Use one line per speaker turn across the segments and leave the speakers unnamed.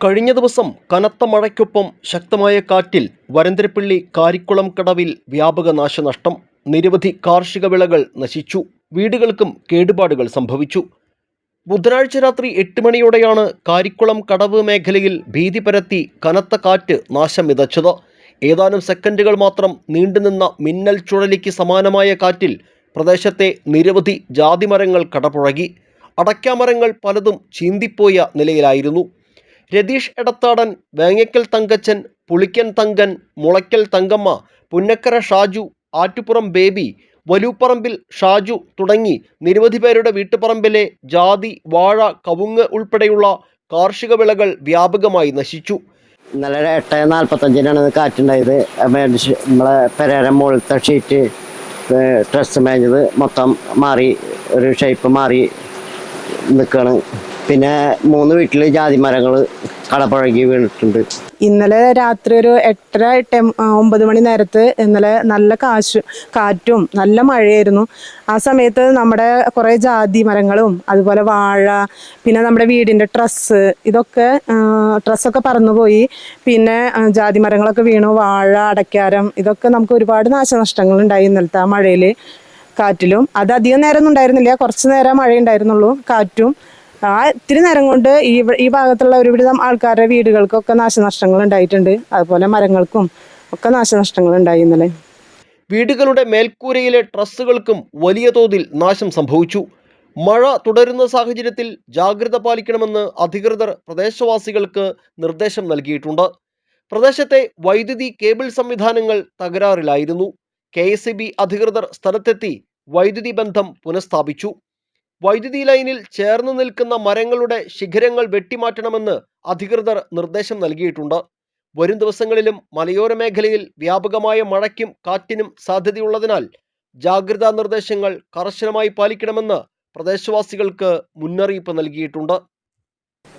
കഴിഞ്ഞ ദിവസം കനത്ത മഴയ്ക്കൊപ്പം ശക്തമായ കാറ്റിൽ വരന്തരപ്പള്ളി കാരിക്കുളം കടവിൽ വ്യാപക നാശനഷ്ടം. നിരവധി കാർഷിക വിളകൾ നശിച്ചു. വീടുകൾക്കും കേടുപാടുകൾ സംഭവിച്ചു. ബുധനാഴ്ച രാത്രി 8 മണിയോടെയാണ് കാരിക്കുളം കടവ് മേഖലയിൽ ഭീതി പരത്തി കനത്ത കാറ്റ് നാശം വിതച്ചത്. ഏതാനും സെക്കൻഡുകൾ മാത്രം നീണ്ടുനിന്ന മിന്നൽ ചുഴലിക്ക് സമാനമായ കാറ്റിൽ പ്രദേശത്തെ നിരവധി ജാതിമരങ്ങൾ കടപുഴകി. അടയ്ക്കാമരങ്ങൾ പലതും ചീന്തിപ്പോയ നിലയിലായിരുന്നു. രതീഷ് എടത്താടൻ, വേങ്ങക്കൽ തങ്കച്ചൻ, പുളിക്കൻ തങ്കൻ, മുളയ്ക്കൽ തങ്കമ്മ, പുന്നക്കര ഷാജു, ആറ്റുപുറം ബേബി, വലൂപ്പറമ്പിൽ ഷാജു തുടങ്ങി നിരവധി പേരുടെ വീട്ടുപറമ്പിലെ ജാതി, വാഴ, കവുങ്ങ് ഉൾപ്പെടെയുള്ള കാർഷിക വിളകൾ വ്യാപകമായി നശിച്ചു.
ഇന്നലെ 8:45 കാറ്റുണ്ടായത്. നമ്മളെ പെരേര മുകളിലത്തെ ഷീറ്റ് ഡ്രസ്സ് മേഞ്ഞത് മൊത്തം മാറി, ഒരു ഷേപ്പ് മാറി നിൽക്കുകയാണ്. പിന്നെ 3 വീട്ടിൽ ജാതി മരങ്ങൾ കടപുഴകി വീണിട്ടുണ്ട്.
ഇന്നലെ രാത്രി ഒരു 8:30-9 മണി നേരത്ത് ഇന്നലെ നല്ല കാറ്റും നല്ല മഴയായിരുന്നു. ആ സമയത്ത് നമ്മുടെ കുറേ ജാതി മരങ്ങളും അതുപോലെ വാഴ, പിന്നെ നമ്മുടെ വീടിൻ്റെ ഡ്രസ്സൊക്കെ പറന്നുപോയി. പിന്നെ ജാതി മരങ്ങളൊക്കെ വീണു. വാഴ, അടയ്ക്കാരം, ഇതൊക്കെ നമുക്ക് ഒരുപാട് നാശനഷ്ടങ്ങൾ ഉണ്ടായി ഇന്നലത്തെ ആ മഴയിൽ കാറ്റിലും. അത് അധികം നേരമൊന്നും ഉണ്ടായിരുന്നില്ല, കുറച്ച് നേരം മഴ ഉണ്ടായിരുന്നുള്ളൂ. കാറ്റും ആ ഇത്തിരി നേരം കൊണ്ട് ഈ ഭാഗത്തുള്ള ഒരുവിധം ആൾക്കാരുടെ വീടുകൾക്കൊക്കെ നാശനഷ്ടങ്ങൾ ഉണ്ടായിട്ടുണ്ട്. അതുപോലെ മരങ്ങൾക്കും ഒക്കെ നാശനഷ്ടങ്ങൾ ഉണ്ടായി ഇന്നലെ.
വീടുകളുടെ മേൽക്കൂരയിലെ ട്രസ്സുകൾക്കും വലിയ തോതിൽ നാശം സംഭവിച്ചു. മഴ തുടരുന്ന സാഹചര്യത്തിൽ ജാഗ്രത പാലിക്കണമെന്ന് അധികൃതർ പ്രദേശവാസികൾക്ക് നിർദ്ദേശം നൽകിയിട്ടുണ്ട്. പ്രദേശത്തെ വൈദ്യുതി കേബിൾ സംവിധാനങ്ങൾ തകരാറിലായിരുന്നു. KSEB അധികൃതർ സ്ഥലത്തെത്തി വൈദ്യുതി ബന്ധം പുനഃസ്ഥാപിച്ചു. വൈദ്യുതി ലൈനിൽ ചേർന്ന് നിൽക്കുന്ന മരങ്ങളുടെ ശിഖരങ്ങൾ വെട്ടിമാറ്റണമെന്ന് അധികൃതർ നിർദ്ദേശം നൽകിയിട്ടുണ്ട്. വരും ദിവസങ്ങളിലും മലയോര മേഖലയിൽ വ്യാപകമായ മഴയ്ക്കും കാറ്റിനും സാധ്യതയുള്ളതിനാൽ ജാഗ്രതാ നിർദ്ദേശങ്ങൾ കർശനമായി പാലിക്കണമെന്ന് പ്രദേശവാസികൾക്ക് മുന്നറിയിപ്പ് നൽകിയിട്ടുണ്ട്.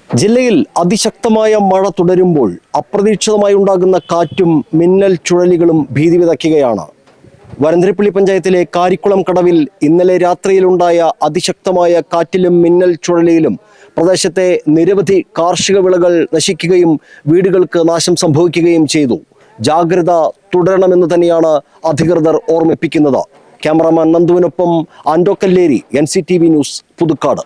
ജില്ലയിൽ അതിശക്തമായ മഴ തുടരുമ്പോൾ അപ്രതീക്ഷിതമായി ഉണ്ടാകുന്ന കാറ്റും മിന്നൽ ചുഴലികളും ഭീതി വിതയ്ക്കുകയാണ്. വരന്തരപ്പള്ളി പഞ്ചായത്തിലെ കാരിക്കുളം കടവിൽ ഇന്നലെ രാത്രിയിലുണ്ടായ അതിശക്തമായ കാറ്റിലും മിന്നൽ ചുഴലിയിലും പ്രദേശത്തെ നിരവധി കാർഷിക വിളകൾ നശിക്കുകയും വീടുകൾക്ക് നാശം സംഭവിക്കുകയും ചെയ്തു. ജാഗ്രത തുടരണമെന്ന് തന്നെയാണ് അധികൃതർ ഓർമ്മിപ്പിക്കുന്നത്. ക്യാമറാമാൻ നന്ദുവിനൊപ്പം ആൻഡോ കല്ലേരി, NCTV ന്യൂസ്, പുതുക്കാട്.